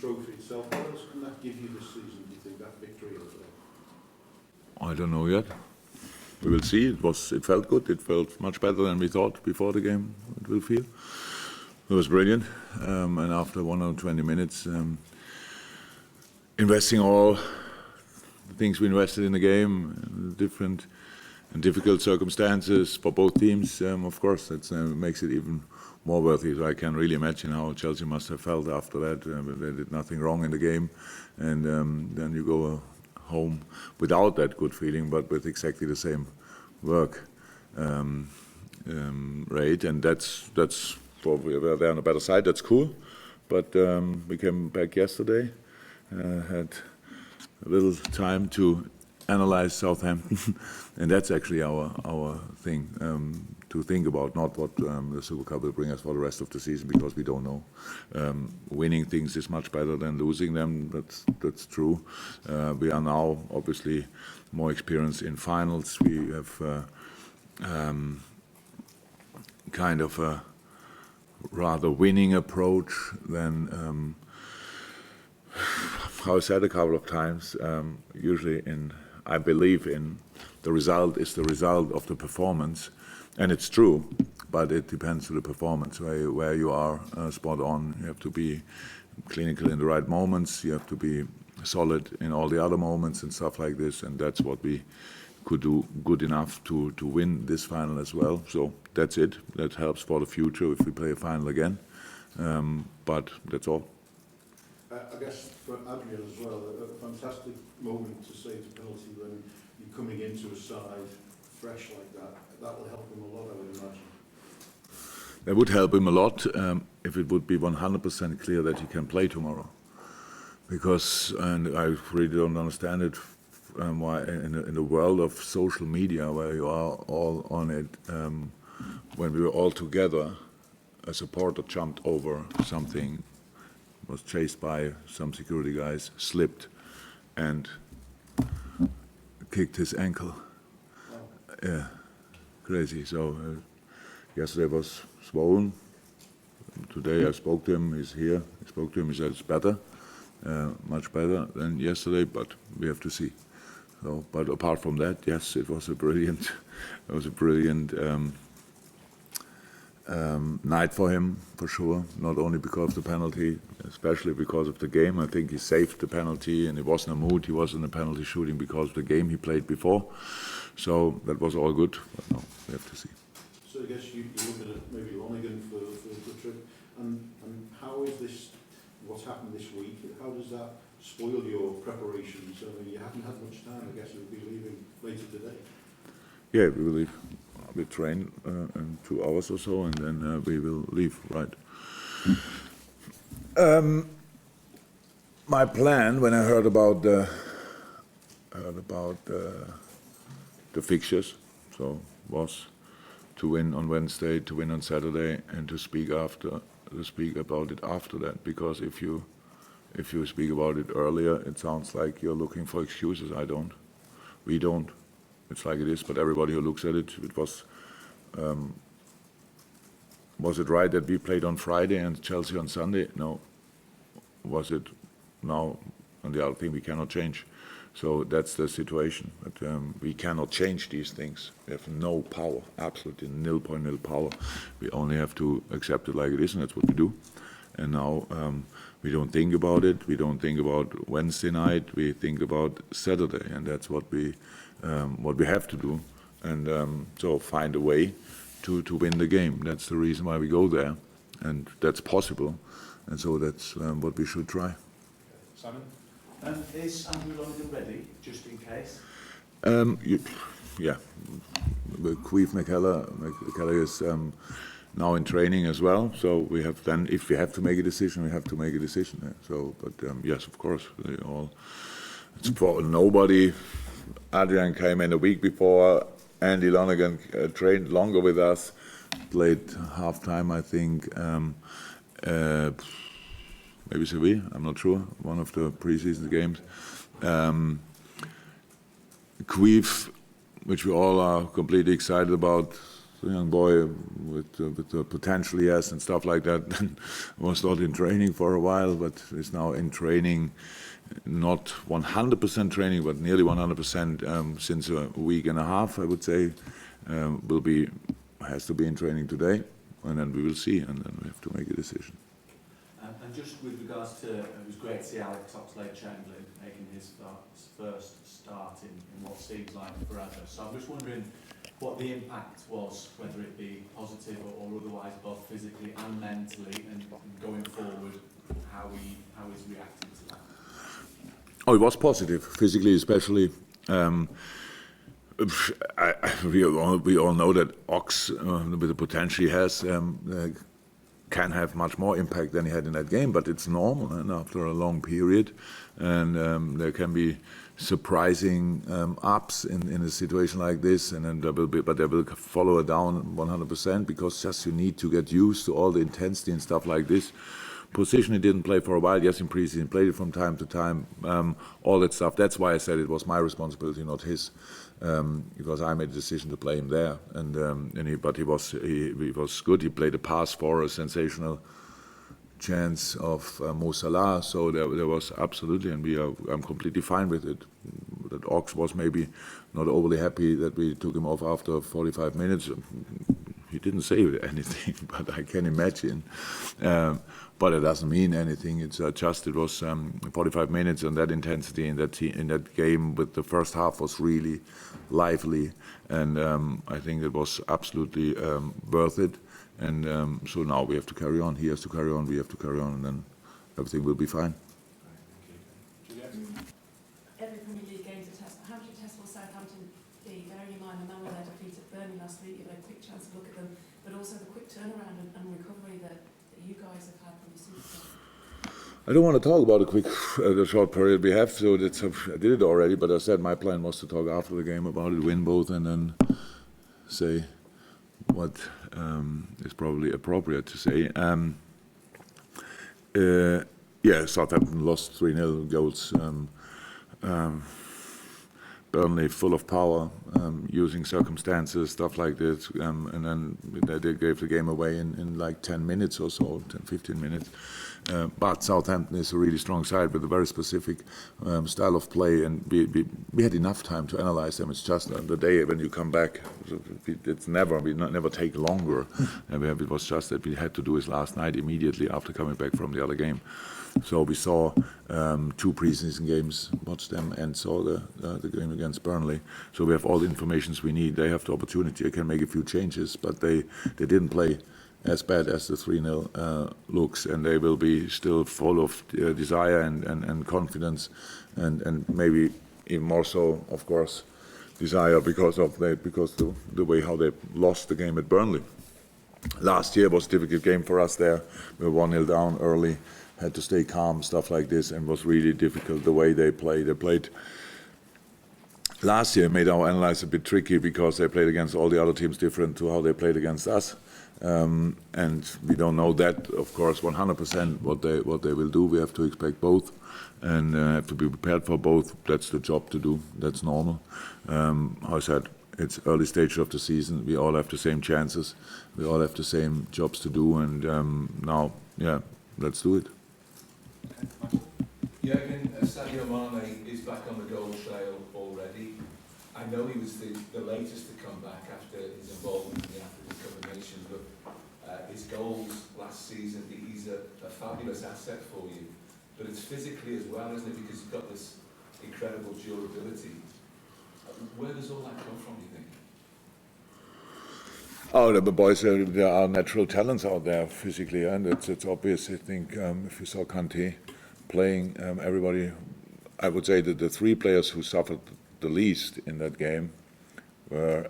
trophy itself, what else can that give you this season, do you think, that victory over there? I don't know yet. We will see. It felt good. It felt much better than we thought before the game. It will feel. It was brilliant. And after 120 minutes, investing all the things we invested in the game, different and difficult circumstances for both teams, of course, that makes it even more worthy. So I can really imagine how Chelsea must have felt after that. They did nothing wrong in the game, and then you go home without that good feeling, but with exactly the same work rate, and that's probably we're there on the better side. That's cool, but we came back yesterday, had a little time to analyze Southampton, and that's actually our thing to think about, not what the Super Cup will bring us for the rest of the season, because we don't know. Winning things is much better than losing them. That's true. We are now obviously more experienced in finals. We have kind of a rather winning approach than. How I said a couple of times, usually I believe in the result is the result of the performance, and it's true, but it depends on the performance, where you are spot on. You have to be clinical in the right moments, you have to be solid in all the other moments and stuff like this, and that's what we could do good enough to win this final as well. So that's it. That helps for the future if we play a final again, but that's all. I guess for Adrian as well, a fantastic moment to save the penalty when you're coming into a side fresh like that. That will help him a lot, I would imagine. That would help him a lot if it would be 100% clear that he can play tomorrow. Because, and I really don't understand it, why in the world of social media where you are all on it, when we were all together, a supporter jumped over something, was chased by some security guys, slipped and kicked his ankle. Yeah, crazy. So yesterday was swollen. Today I spoke to him, he's here. I spoke to him, he said it's better, much better than yesterday, but we have to see. So, but apart from that, yes, it was a brilliant night for him, for sure. Not only because of the penalty, especially because of the game. I think he saved the penalty, and he was in a mood. He was in the penalty shooting because of the game he played before. So that was all good. But no, we have to see. So I guess you're looking at maybe Lonergan for the trip. And how is this? What's happened this week? How does that spoil your preparations? I mean, you haven't had much time. I guess you'll be leaving later today. Yeah, we will leave. We train in 2 hours or so, and then we will leave. Right. My plan, when I heard about the fixtures, so was to win on Wednesday, to win on Saturday, and to speak about it after that. Because if you speak about it earlier, it sounds like you're looking for excuses. I don't. We don't. It's like it is, but everybody who looks at it, it was it right that we played on Friday and Chelsea on Sunday? No. Was it now? And the other thing we cannot change. So that's the situation. But we cannot change these things. We have no power, absolutely 0.0 power. We only have to accept it like it is, and that's what we do. And now we don't think about it. We don't think about Wednesday night. We think about Saturday, and that's what we have to do. And so find a way to win the game. That's the reason why we go there, and that's possible. And so that's what we should try. Simon? Is Andrew Lonergan ready, just in case? Yeah. Queef McKellar is now in training as well. So we have then, if we have to make a decision, we have to make a decision. Yeah. So, but yes, of course, it's for nobody. Adrian came in a week before. Andy Lonergan trained longer with us, played half time, I think. Maybe Seville, I'm not sure, one of the preseason games. Queef, which we all are completely excited about, the young boy with the potential he has and stuff like that, was not in training for a while, but is now in training, not 100% training, but nearly 100% since a week and a half, I would say. Has to be in training today, and then we will see, and then we have to make a decision. And just with regards to, it was great to see Alex Oxlade-Chamberlain making his first start in what seems like forever. So I'm just wondering what the impact was, whether it be positive or otherwise, both physically and mentally, and going forward, how he's reacting to that. Oh, it was positive, physically especially. We all know that Ox, with the potential he has, can have much more impact than he had in that game, but it's normal, and after a long period, and there can be surprising ups in a situation like this, and then there will follow it down 100%, because just you need to get used to all the intensity and stuff like this. Position he didn't play for a while. Yes, in preseason, played it from time to time. All that stuff. That's why I said it was my responsibility, not his, because I made the decision to play him there. But he was good. He played a pass for a sensational chance of Mo Salah. So there was absolutely, and I'm completely fine with it. That Ox was maybe not overly happy that we took him off after 45 minutes. He didn't say anything, but I can imagine. But it doesn't mean anything. It's just it was 45 minutes, and that intensity in that game with the first half was really lively, and I think it was absolutely worth it. And so now we have to carry on. He has to carry on. We have to carry on, and then everything will be fine. Every Premier League game's a test. How many tests will Southampton be? Bearing in mind the manner of their defeat at Burnley last week, you had a quick chance to look at them, but also the quick turnaround and recovery that you guys have had from the Super Cup. I don't want to talk about the short period we have, so I did it already, but I said my plan was to talk after the game about it, win both, and then say what is probably appropriate to say. Southampton lost 3-0 goals. Burnley full of power, using circumstances, stuff like this, and then they gave the game away in like 10 minutes or so, 10, 15 minutes. But Southampton is a really strong side with a very specific style of play, and we had enough time to analyze them. It's just the day when you come back, it's never take longer. It was just that we had to do it last night immediately after coming back from the other game. So we saw 2 preseason games, watched them, and saw the game against Burnley. So we have all the information we need. They have the opportunity. They can make a few changes, but they didn't play as bad as the 3-0 looks, and they will be still full of desire and confidence, and maybe even more so, of course, desire because the way how they lost the game at Burnley. Last year was a difficult game for us there. We were 1-0 down early. Had to stay calm, stuff like this, and was really difficult the way they played. They played last year, made our analysis a bit tricky because they played against all the other teams different to how they played against us. And we don't know that, of course, 100% what they will do. We have to expect both, and have to be prepared for both. That's the job to do. That's normal. How I said, it's early stage of the season. We all have the same chances. We all have the same jobs to do, and now, let's do it. Jurgen, Sadio Mane is back on the goal trail already. I know he was the latest to come back after his involvement in the African Cup of Nations, but his goals last season, he's a fabulous asset for you. But it's physically as well, isn't it? Because he's got this incredible durability. Where does all that come from, do you think? Oh, the boys, there are natural talents out there physically, and it's obvious. I think if you saw Kante playing, everybody, I would say that the 3 players who suffered the least in that game were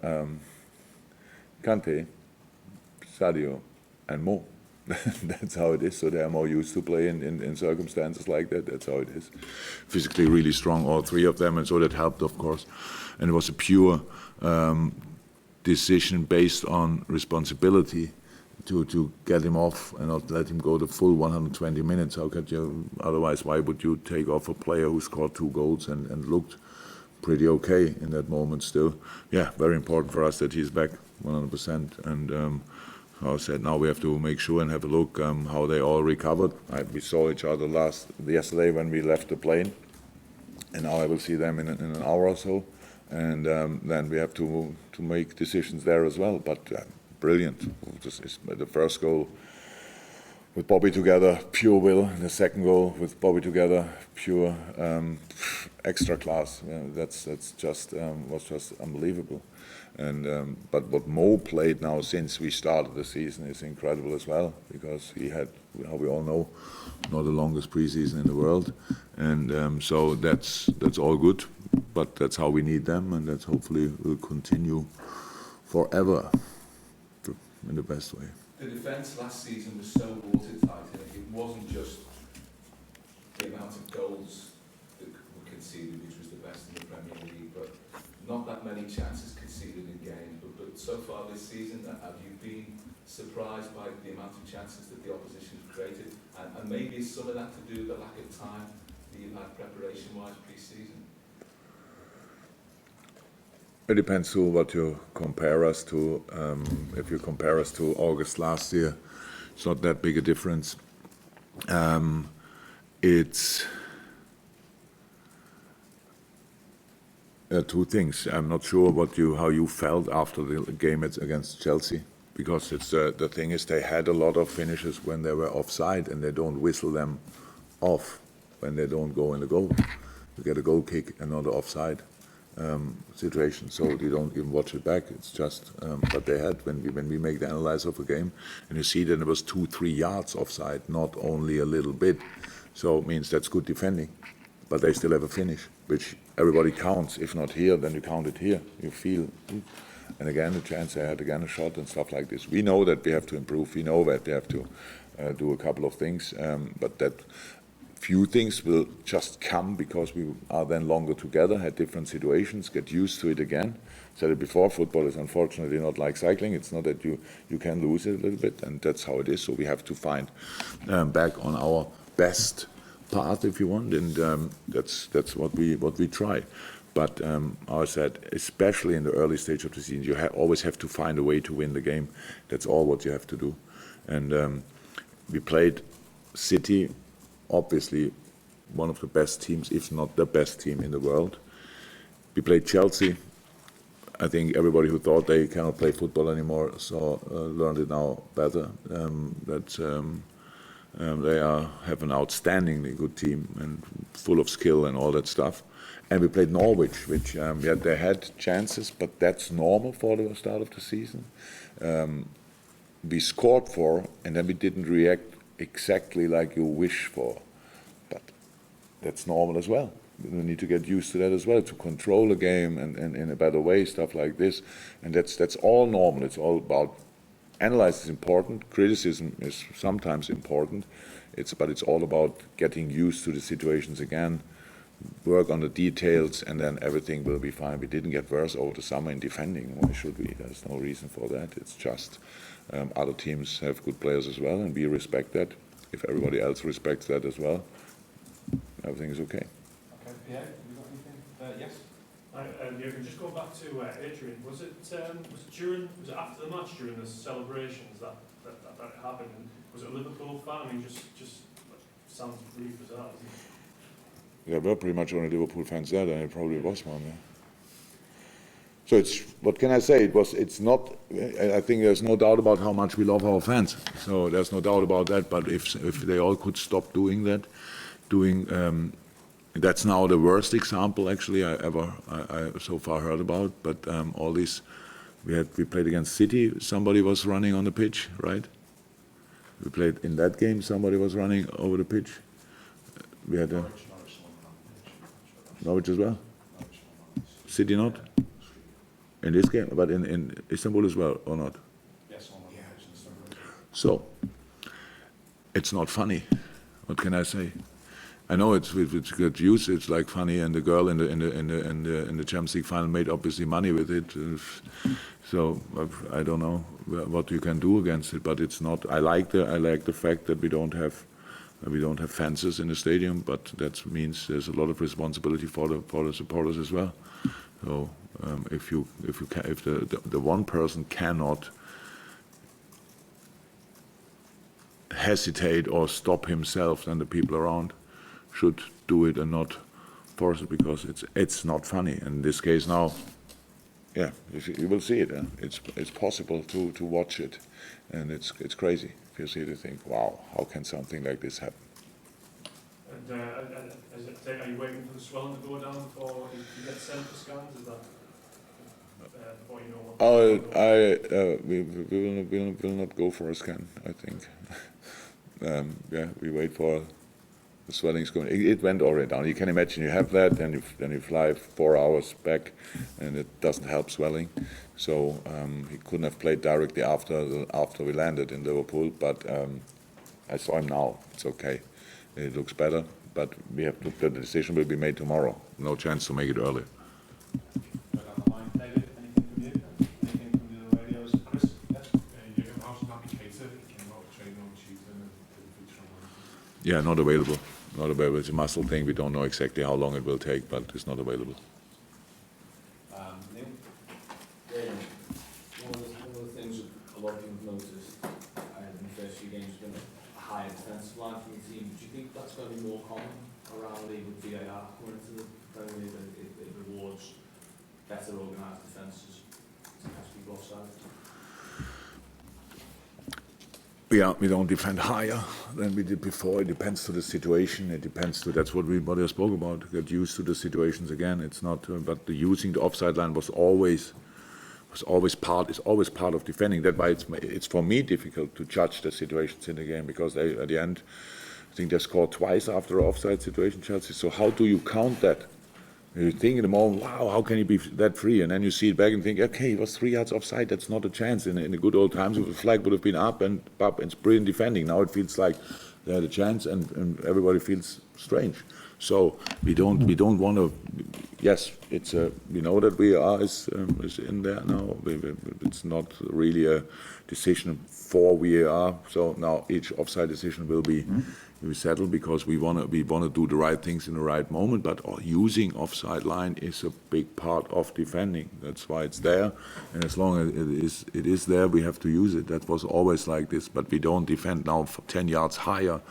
Kante, Sadio, and Mo. That's how it is. So they are more used to play in circumstances like that. That's how it is. Physically really strong, all 3 of them, and so that helped, of course. And it was a pure decision based on responsibility to get him off and not let him go the full 120 minutes. How could you? Otherwise, why would you take off a player who scored 2 goals and looked pretty okay in that moment still? Yeah, very important for us that he's back. 100%. And so I said, now we have to make sure and have a look how they all recovered. We saw each other yesterday when we left the plane, and now I will see them in an hour or so, and then we have to make decisions there as well. But brilliant. The first goal with Bobby together, pure will. And the second goal with Bobby together, pure extra class. That's just was just unbelievable. And but what Mo played now since we started the season is incredible as well, because he had, how we all know, not the longest preseason in the world, and so that's all good. But that's how we need them, and that's hopefully will continue forever in the best way. The defence last season was so watertight, and it wasn't just the amount of goals that were conceded, which was the best in the Premier League, but not that many chances conceded in games. But so far this season, have you been surprised by the amount of chances that the opposition have created? And maybe is some of that to do with the lack of time that you've had preparation-wise pre-season? It depends to what you compare us to. If you compare us to August last year, it's not that big a difference. It's two things. I'm not sure how you felt after the game against Chelsea, because it's the thing is they had a lot of finishes when they were offside, and they don't whistle them off when they don't go in the goal. You get a goal kick and not offside situation, so you don't even watch it back. It's just but they had when we make the analysis of a game, and you see that it was 2-3 yards offside, not only a little bit. So it means that's good defending, but they still have a finish, which everybody counts. If not here, then you count it here. You feel, and again, a chance they had, again a shot and stuff like this. We know that we have to improve. We know that we have to do a couple of things, but that few things will just come because we are then longer together, had different situations, get used to it again. Said it before, football is unfortunately not like cycling. It's not that you can lose it a little bit, and that's how it is. So we have to find back on our best part, if you want, and that's what we try. But I said, especially in the early stage of the season, you always have to find a way to win the game. That's all what you have to do. And we played City, obviously one of the best teams, if not the best team in the world. We played Chelsea. I think everybody who thought they cannot play football anymore learned it now better. They have an outstandingly good team and full of skill and all that stuff. And we played Norwich, which they had chances, but that's normal for the start of the season. We scored for, and then we didn't react exactly like you wish for, but that's normal as well. We need to get used to that as well, to control a game and in a better way, stuff like this, and that's all normal. It's all about analyze is important, criticism is sometimes important, but it's all about getting used to the situations again, work on the details, and then everything will be fine. We didn't get worse over the summer in defending. Why should we? There's no reason for that. It's just other teams have good players as well, and we respect that. If everybody else respects that as well, everything is okay. Okay, Pierre, have you got anything? Yes? Jurgen, just going back to Adrian, was it after the match during the celebrations that it happened? And was it a Liverpool fan? I mean, just sounds really bizarre, doesn't it? There were pretty much only Liverpool fans there, and it probably was one. Yeah. So it's, what can I say? It's not. I think there's no doubt about how much we love our fans. So there's no doubt about that. But if they all could stop doing that, that's now the worst example actually I so far heard about. But all these, we played against City. Somebody was running on the pitch, right? We played in that game. Somebody was running over the pitch. We had Norwich as well. City not. In this game, but in Istanbul as well, or not? Yes, on the pitch. So, it's not funny. What can I say? I know it's good use. It's like funny, and the girl in the Champions League final made obviously money with it. So I don't know what you can do against it, but it's not. I like the fact that we don't have fences in the stadium, but that means there's a lot of responsibility for the supporters as well. So If the one person cannot hesitate or stop himself, then the people around should do it and not force it, because it's not funny. In this case now, yeah, you will see it. It's possible to watch it, and it's crazy. If you see it, you think, wow, how can something like this happen? And are you waiting for the swelling to go down before you get sent for scans? Is that before you know what? We will not go for a scan, I think. Yeah, we wait for the swelling's going. It went already down. You can imagine you have that, then you fly 4 hours back, and it doesn't help swelling. So he couldn't have played directly after we landed in Liverpool. But I saw him now. It's okay. It looks better. But we have to. The decision will be made tomorrow. No chance to make it earlier. Right on the line, David, anything from you? Anything from the radios? Chris? Yes? Jurgen Klopp not be catered. He came out training on Tuesday and didn't feature on Wednesday. Yeah, not available. Not available. It's a muscle thing. We don't know exactly how long it will take, but it's not available. Neil? One of the things that a lot of people have noticed in the first few games has been a higher defensive line from the team. Do you think that's going to be more common around the league with VAR coming into the Premier League, that it rewards better organised defences to catch people offside? Yeah, we don't defend higher than we did before. It depends to the situation. It depends to, that's what I spoke about. Get used to the situations again. It's not, but using the offside line is always part of defending. That's why it's for me difficult to judge the situations in the game, because at the end, I think they scored twice after an offside situation, Chelsea. So how do you count that? You think in the moment, wow, how can he be that free? And then you see it back and think, okay, he was 3 yards offside. That's not a chance. In the good old times, the flag would have been up and it's brilliant defending. Now it feels like they had a chance, and everybody feels strange. So we don't want to. Yes, it's we know that VAR is in there now. It's not really a decision for VAR. So now each offside decision will be settled, because we want to do the right things in the right moment. But using offside line is a big part of defending. That's why it's there, and as long as it is there, we have to use it. That was always like this. But we don't defend now 10 yards higher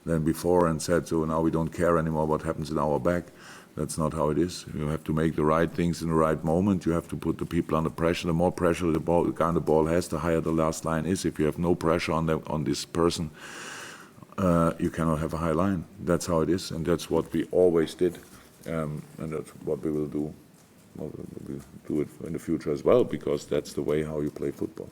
than before and said, so now we don't care anymore what happens in our back. That's not how it is. You have to make the right things in the right moment. You have to put the people under pressure. The more pressure the guy on the ball has, the higher the last line is. If you have no pressure on this person, you cannot have a high line. That's how it is, and that's what we always did, and that's what we will do. We'll do it in the future as well, because that's the way how you play football.